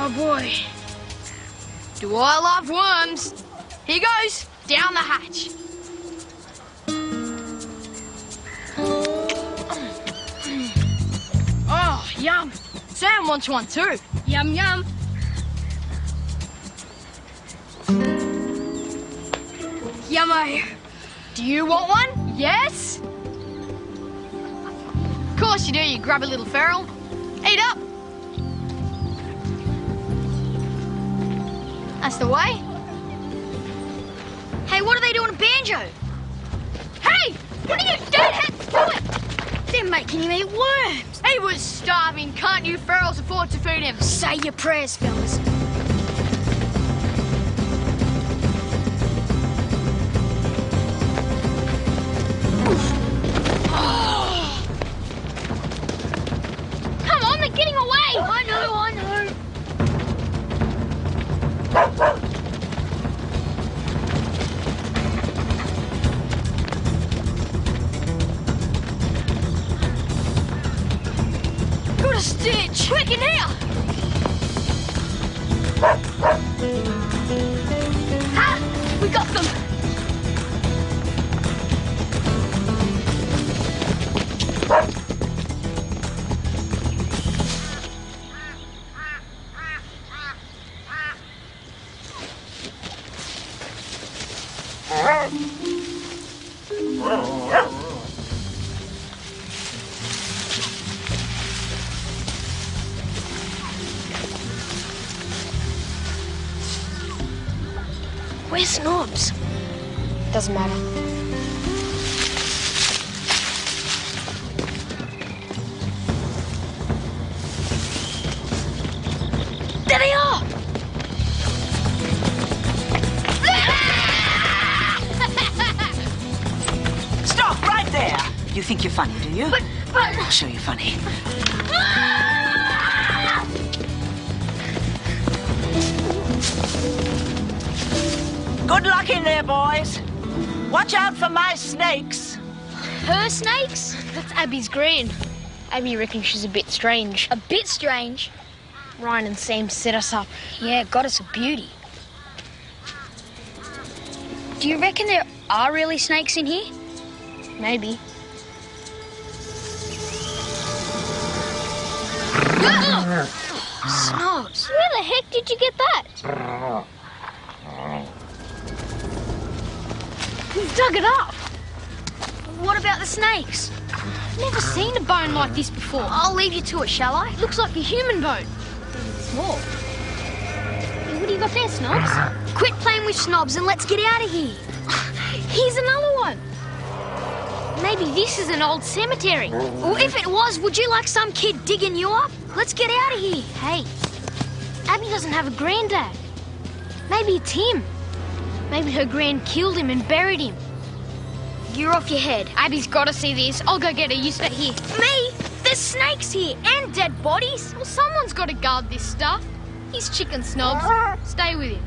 Oh, boy. Do I love worms? Here goes, down the hatch. Oh, yum. Sam wants one too. Yum, yum. Yummo. Do you want one? Yes? Of course you do, you grub a little feral. Eat up. That's the way. Hey, what are they doing to Banjo? Hey! What are you deadheads doing? They're making him eat worms. He was starving. Can't you ferals afford to feed him? Say your prayers, fellas. Come on, they're getting away. I know. Got a stitch! Quick, in here! Ha! We got them! Where's Snobs? Doesn't matter. There they are! Stop right there! You think you're funny, do you? But... I'll show you funny. Good luck in there, boys. Watch out for my snakes. Her snakes? That's Abby's gran. Abby reckons she's a bit strange. A bit strange? Ryan and Sam set us up. Yeah, got us a beauty. Do you reckon there are really snakes in here? Maybe. Snobs, where the heck did you get that? We've dug it up. What about the snakes? Never seen a bone like this before. I'll leave you to it, shall I? Looks like a human bone. Small. Hey, what do you got there, Snobs? Quit playing with Snobs and let's get out of here. Here's another one. Maybe this is an old cemetery. Or if it was, would you like some kid digging you up? Let's get out of here. Hey, Abby doesn't have a granddad. Maybe it's him. Maybe her gran killed him and buried him. You're off your head. Abby's got to see this. I'll go get her. You stay here. Me? There's snakes here and dead bodies. Well, someone's got to guard this stuff. He's chicken, Snobs. Stay with him.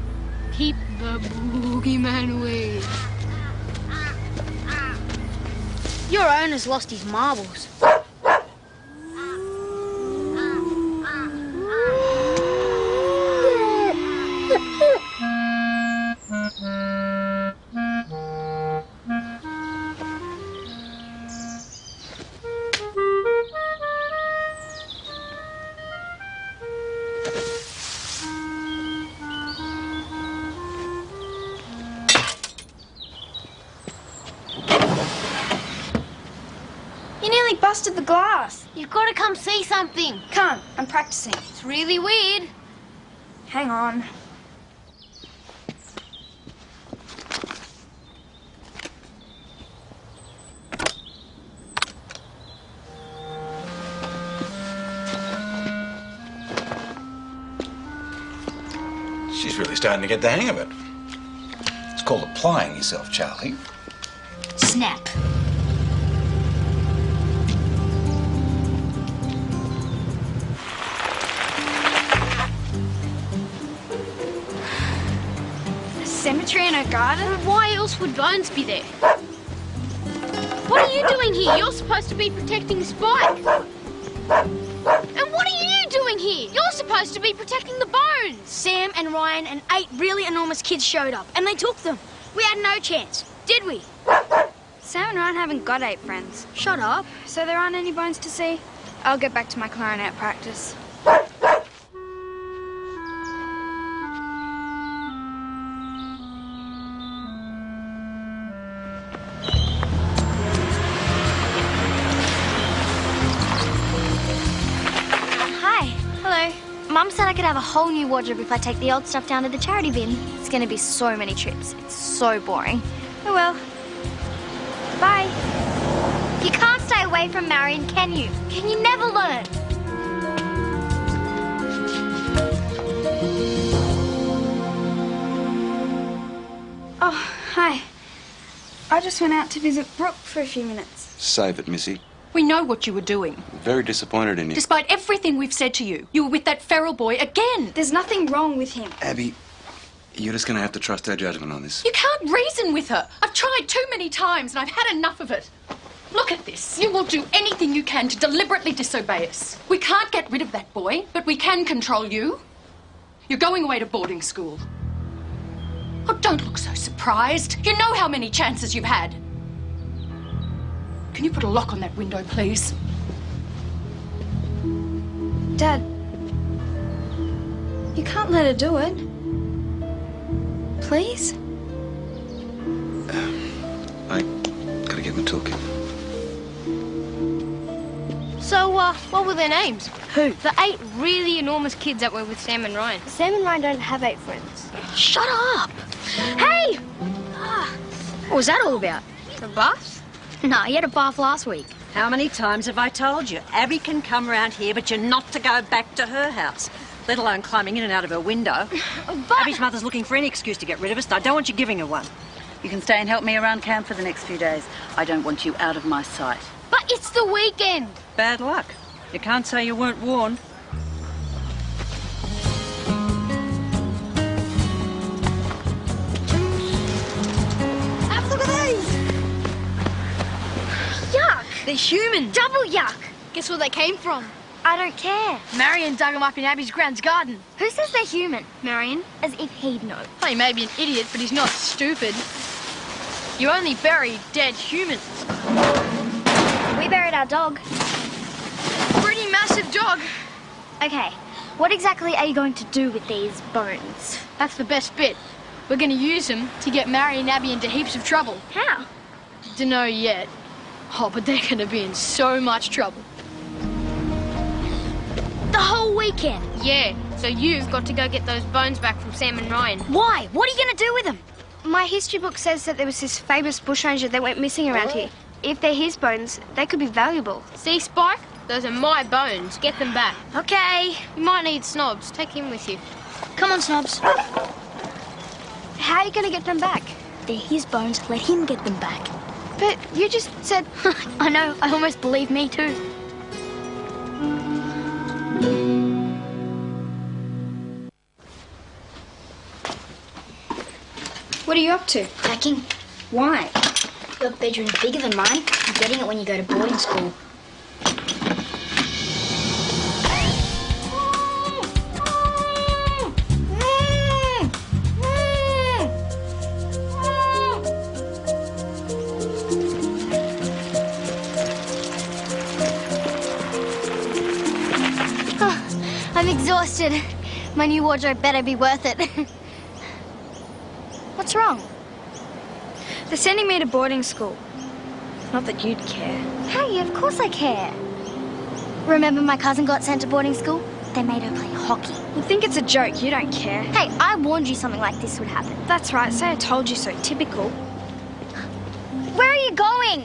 Keep the boogeyman away. Your owner's lost his marbles. Busted the glass. You've got to come see something. Can't. I'm practicing. It's really weird. Hang on. She's really starting to get the hang of it. It's called applying yourself, Charlie. Snap. Cemetery in her garden? Why else would bones be there? What are you doing here? You're supposed to be protecting Spike. And what are you doing here? You're supposed to be protecting the bones. Sam and Ryan and 8 really enormous kids showed up, and they took them. We had no chance, did we? Sam and Ryan haven't got 8 friends. Shut up. So there aren't any bones to see? I'll get back to my clarinet practice. Mum said I could have a whole new wardrobe if I take the old stuff down to the charity bin. It's going to be so many trips. It's so boring. Oh well. Bye. You can't stay away from Marian, can you? Can you never learn? Oh, hi. I just went out to visit Brooke for a few minutes. Save it, Missy. We know what you were doing. Very disappointed in you. Despite everything we've said to you, you were with that feral boy again. There's nothing wrong with him. Abby, you're just going to have to trust our judgment on this. You can't reason with her. I've tried too many times and I've had enough of it. Look at this. You will do anything you can to deliberately disobey us. We can't get rid of that boy, but we can control you. You're going away to boarding school. Oh, don't look so surprised. You know how many chances you've had. Can you put a lock on that window, please? Dad, you can't let her do it. Please? I gotta get my toolkit. So, what were their names? Who? The 8 really enormous kids that were with Sam and Ryan. Sam and Ryan don't have 8 friends. Shut up! Hey! What was that all about? The bath? No, he had a bath last week. How many times have I told you? Abby can come round here, but you're not to go back to her house, let alone climbing in and out of her window. But... Abby's mother's looking for any excuse to get rid of us, and I don't want you giving her one. You can stay and help me around camp for the next few days. I don't want you out of my sight. But it's the weekend. Bad luck. You can't say you weren't warned. Have a look at these. Yuck. They're human. Double yuck. Guess where they came from? I don't care. Marian dug them up in Abby's grand's garden. Who says they're human? Marian, as if he'd know. Well, he may be an idiot, but he's not stupid. You only bury dead humans. We buried our dog. Pretty massive dog. Okay, what exactly are you going to do with these bones? That's the best bit. We're going to use them to get Marian and Abby into heaps of trouble. How? Dunno yet. Oh, but they're going to be in so much trouble. The whole weekend? Yeah, so you've got to go get those bones back from Sam and Ryan. Why? What are you going to do with them? My history book says that there was this famous bushranger that went missing around here. If they're his bones, they could be valuable. See, Spike? Those are my bones. Get them back. Okay. You might need Snobs. Take him with you. Come on, Snobs. How are you going to get them back? They're his bones. Let him get them back. But you just said... I know. I almost believe me too. What are you up to? Packing. Why? Your bedroom's bigger than mine. You're getting it when you go to boarding school. I'm exhausted. My new wardrobe better be worth it. What's wrong? They're sending me to boarding school. Not that you'd care. Hey, of course I care. Remember my cousin got sent to boarding school? They made her play hockey. You think it's a joke, you don't care. Hey, I warned you something like this would happen. That's right, say I told you so. Typical. Where are you going?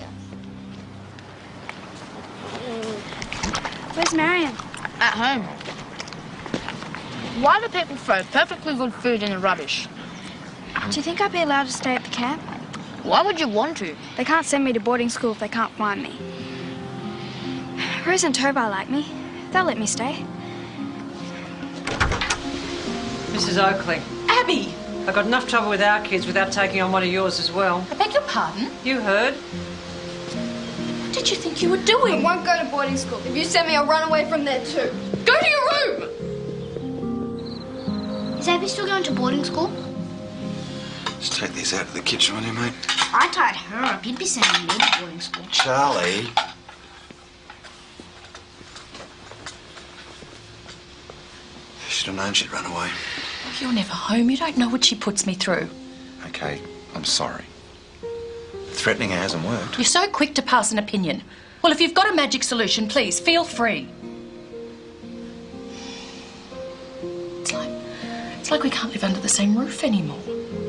Where's Marian? At home. Why do people throw perfectly good food in the rubbish? Do you think I'd be allowed to stay at the camp? Why would you want to? They can't send me to boarding school if they can't find me. Rose and Tobar like me. They'll let me stay. Mrs. Oakley. Abby! I got enough trouble with our kids without taking on one of yours as well. I beg your pardon? You heard. What did you think you were doing? I won't go to boarding school. If you send me, I'll run away from there too. Go to your room! Abby still going to boarding school? Just take these out of the kitchen, will you, mate? I tied her up. You'd be sending me to boarding school. Charlie. Should have known she'd run away. You're never home. You don't know what she puts me through. Okay, I'm sorry. Threatening her hasn't worked. You're so quick to pass an opinion. Well, if you've got a magic solution, please, feel free. It's like we can't live under the same roof anymore.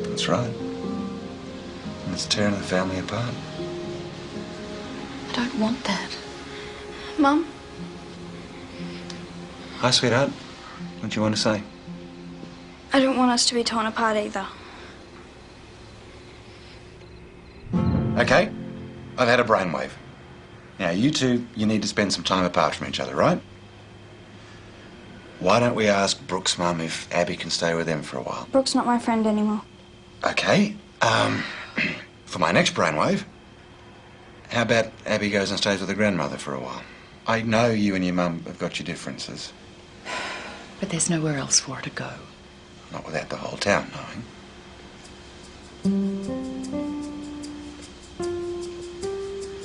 That's right. And it's tearing the family apart. I don't want that. Mum? Hi, sweetheart. What do you want to say? I don't want us to be torn apart either. Okay, I've had a brainwave. Now, you two, you need to spend some time apart from each other, right? Why don't we ask Brooke's mum if Abby can stay with them for a while? Brooke's not my friend anymore. Okay, for my next brainwave, how about Abby goes and stays with her grandmother for a while? I know you and your mum have got your differences. But there's nowhere else for her to go. Not without the whole town knowing.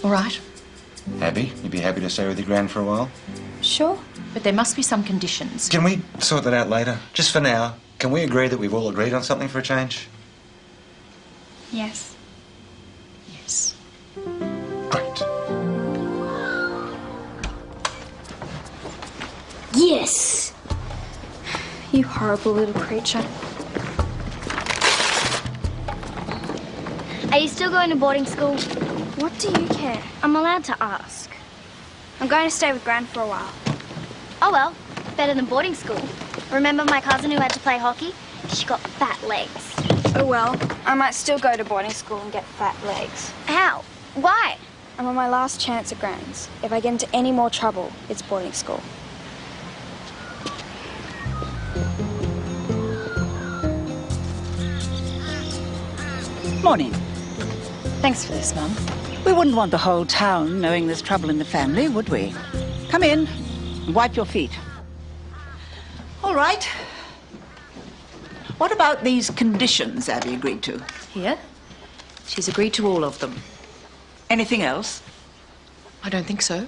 All right. Abby, you'd be happy to stay with your gran for a while? Sure. But there must be some conditions. Can we sort that out later? Just for now, can we agree that we've all agreed on something for a change? Yes. Yes. Great. Yes! You horrible little creature. Are you still going to boarding school? What do you care? I'm allowed to ask. I'm going to stay with Gran for a while. Oh well, better than boarding school. Remember my cousin who had to play hockey? She got fat legs. Oh well, I might still go to boarding school and get fat legs. How? Why? I'm on my last chance at Gran's. If I get into any more trouble, it's boarding school. Morning. Thanks for this, Mum. We wouldn't want the whole town knowing there's trouble in the family, would we? Come in and wipe your feet. All right. What about these conditions Abby agreed to? Here? She's agreed to all of them. Anything else? I don't think so.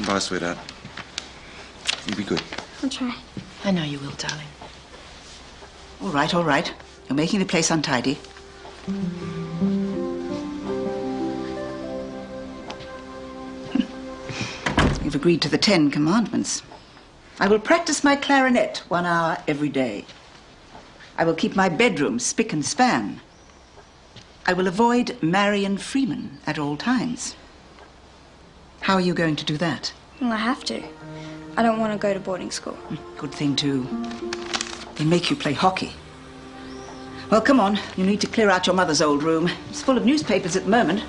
Bye, sweetheart. You'll be good. I'll try. I know you will, darling. All right, all right. You're making the place untidy. You've agreed to the 10 Commandments. I will practice my clarinet 1 hour every day. I will keep my bedroom spick and span. I will avoid Marian Freeman at all times. How are you going to do that? Well, I have to. I don't want to go to boarding school. Good thing, too. They make you play hockey. Well, come on. You need to clear out your mother's old room. It's full of newspapers at the moment.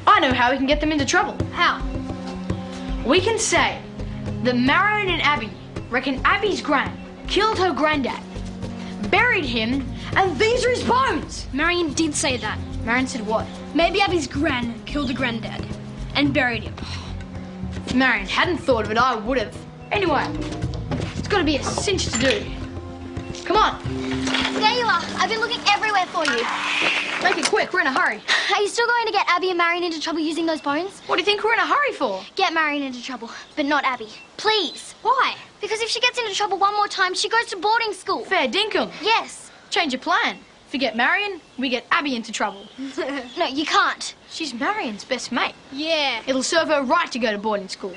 I know how we can get them into trouble. How? We can say that Marian and Abby reckon Abby's gran killed her granddad, buried him, and these are his bones. Marian did say that. Marian said what? Maybe Abby's gran killed her granddad and buried him. If Marian hadn't thought of it, I would have. Anyway, it's got to be a cinch to do. Come on. There you are. I've been looking everywhere for you. Make it quick. We're in a hurry. Are you still going to get Abby and Marian into trouble using those bones? What do you think we're in a hurry for? Get Marian into trouble, but not Abby. Please. Why? Because if she gets into trouble one more time, she goes to boarding school. Fair dinkum. Yes. Change your plan. If we get Marian, we get Abby into trouble. No, you can't. She's Marian's best mate. Yeah. It'll serve her right to go to boarding school.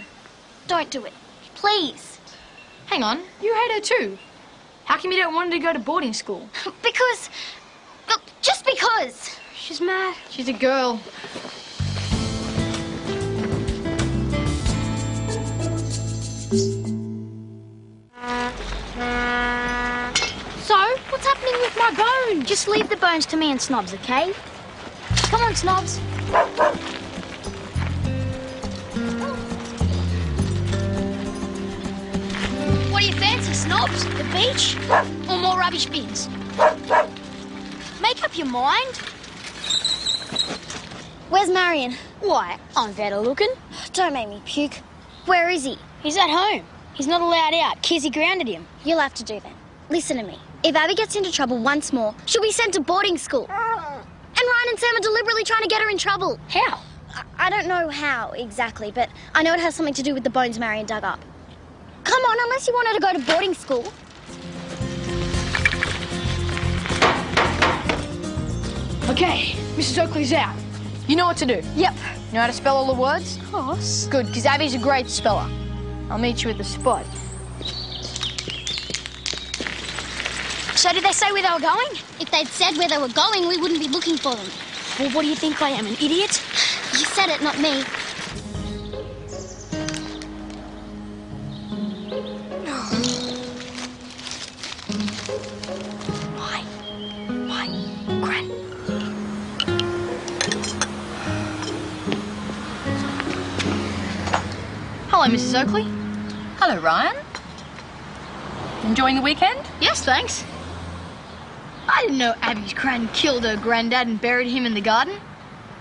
Don't do it. Please. Hang on. You hate her too. How come you don't want her to go to boarding school? Because... Look, just because. She's mad. She's a girl. So, what's happening with my bones? Just leave the bones to me and Snobs, okay? Come on, Snobs. What do you fancy, Snobs? The beach? Or more rubbish bins? Make up your mind. Where's Marian? Why? I'm better looking. Don't make me puke. Where is he? He's at home. He's not allowed out. Kizzy grounded him. You'll have to do that. Listen to me. If Abby gets into trouble once more, she'll be sent to boarding school. And Ryan and Sam are deliberately trying to get her in trouble. How? I don't know how exactly, but I know it has something to do with the bones Marian dug up. Come on, unless you want her to go to boarding school. Okay, Mrs. Oakley's out. You know what to do? Yep. You know how to spell all the words? Of course. Good, because Abby's a great speller. I'll meet you at the spot. So did they say where they were going? If they'd said where they were going, we wouldn't be looking for them. Well, what do you think I am, an idiot? You said it, not me. Why, Gran? Hello, Mrs. Oakley. Hello, Ryan. Enjoying the weekend? Yes, thanks. I didn't know Abby's gran killed her granddad and buried him in the garden.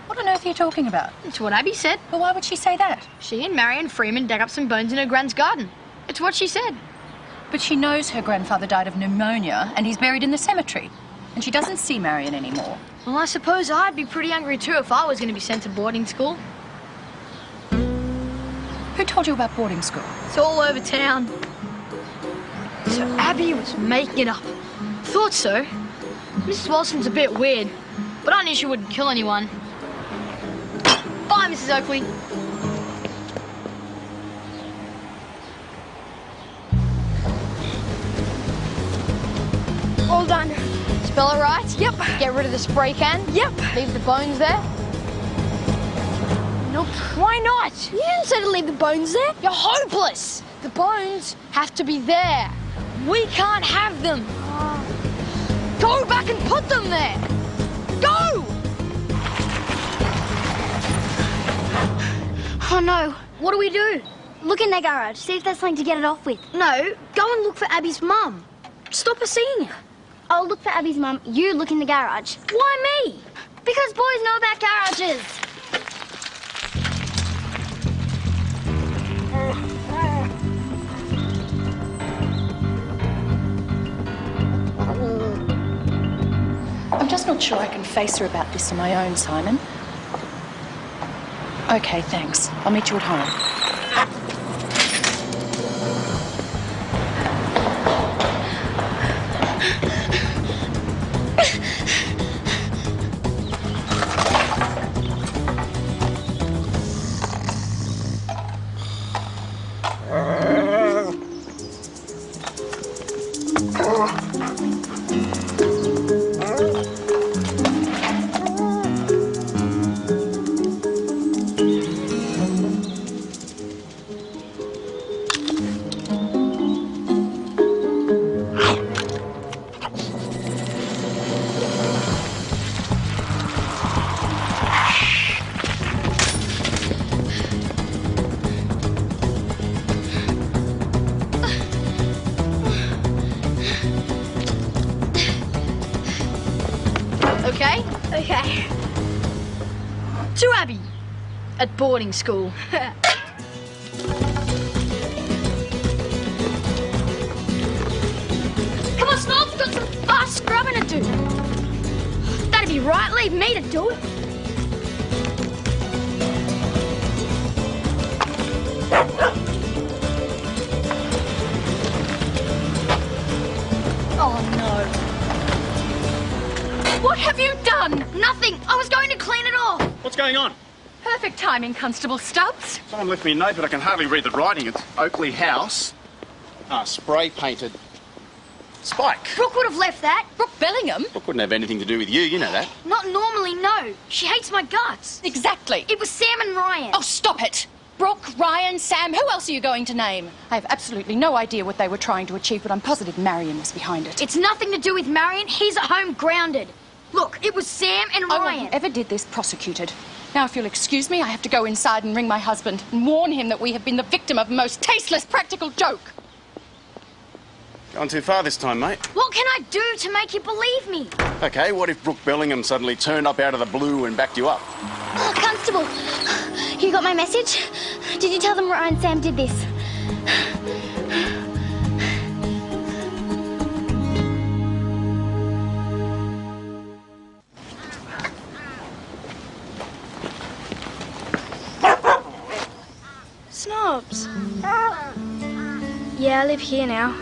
What on earth are you talking about? It's what Abby said. But why would she say that? She and Marian Freeman dug up some bones in her gran's garden. It's what she said. But she knows her grandfather died of pneumonia and he's buried in the cemetery. And she doesn't see Marian anymore. Well, I suppose I'd be pretty angry too if I was going to be sent to boarding school. Who told you about boarding school? It's all over town. So Abby was making it up. Thought so. Mrs. Wilson's a bit weird, but I knew she wouldn't kill anyone. Bye, Mrs. Oakley. All done. Spell it right? Yep. Get rid of the spray can? Yep. Leave the bones there? Nope. Why not? You didn't say to leave the bones there. You're hopeless. The bones have to be there. We can't have them. Go back and put them there. Go! Oh no, what do we do? Look in their garage, see if there's something to get it off with. No, go and look for Abby's mum. Stop her seeing her. I'll look for Abby's mum, you look in the garage. Why me? Because boys know about garages. I'm just not sure I can face her about this on my own, Simon. Okay, thanks. I'll meet you at home. Okay? Okay. To Abby. At boarding school. Come on, Snobs, got some fast scrubbing to do. That'd be right, leave me to do it. Oh no. What have you done? Nothing. I was going to clean it off. What's going on? Perfect timing, Constable Stubbs. Someone left me a note, but I can hardly read the writing. It's Oakley House. Spray painted. Spike. Brooke would have left that. Brooke Bellingham? Well, couldn't have anything to do with you, you know that. Not normally, no. She hates my guts. Exactly. It was Sam and Ryan. Oh, stop it. Brooke, Ryan, Sam, who else are you going to name? I have absolutely no idea what they were trying to achieve, but I'm positive Marian was behind it. It's nothing to do with Marian. He's at home grounded. Look, it was Sam and I Ryan. want whoever did this prosecuted. Now, if you'll excuse me, I have to go inside and ring my husband and warn him that we have been the victim of a most tasteless practical joke. Gone too far this time, mate. What can I do to make you believe me? Okay, what if Brooke Bellingham suddenly turned up out of the blue and backed you up? Oh, Constable, you got my message? Did you tell them Ryan and Sam did this? Snobs. Yeah, I live here now.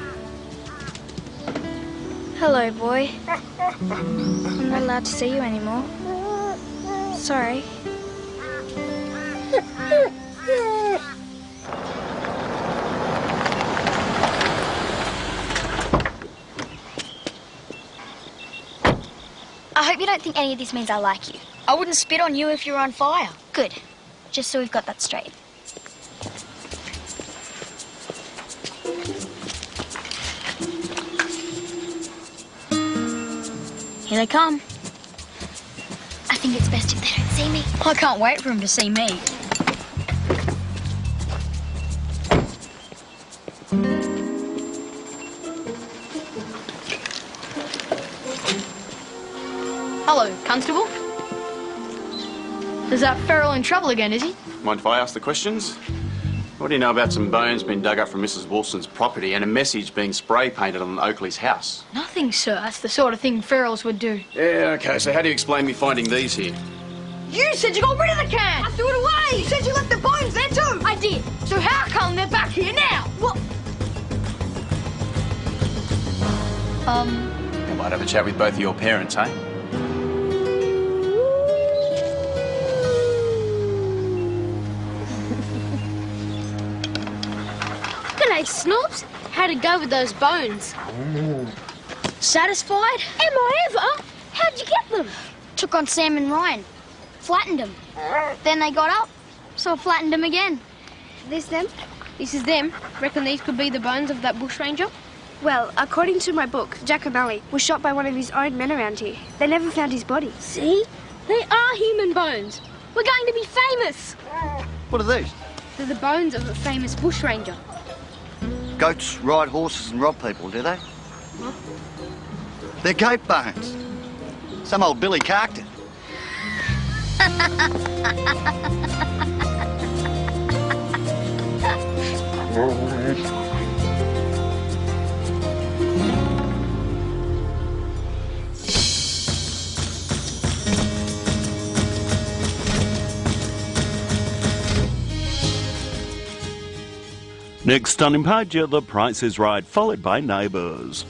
Hello, boy. I'm not allowed to see you anymore. Sorry. I hope you don't think any of this means I like you. I wouldn't spit on you if you were on fire. Good. Just so we've got that straight. Here they come. I think it's best if they don't see me. I can't wait for them to see me. Hello, Constable. Is that Ferrell in trouble again, is he? Mind if I ask the questions? What do you know about some bones being dug up from Mrs. Wilson's property and a message being spray painted on Oakley's house? Nothing, sir. That's the sort of thing Ferrells would do. Yeah, okay, so how do you explain me finding these here? You said you got rid of the can! I threw it away! You said you left the bones there too! I did. So how come they're back here now? What? I might have a chat with both of your parents, eh? G'day, Snobs. How'd it go with those bones? Satisfied? Am I ever? How'd you get them? Took on Sam and Ryan. Flattened them. Then they got up, so I flattened them again. This them? This is them. Reckon these could be the bones of that bushranger? Well, according to my book, Jack O'Malley was shot by one of his own men around here. They never found his body. See? They are human bones. We're going to be famous. What are these? They're the bones of a famous bushranger. Goats ride horses and rob people, do they? What? They're goat bones. Some old Billy carked it. Next on Impagia, The Price is Right, followed by Neighbours.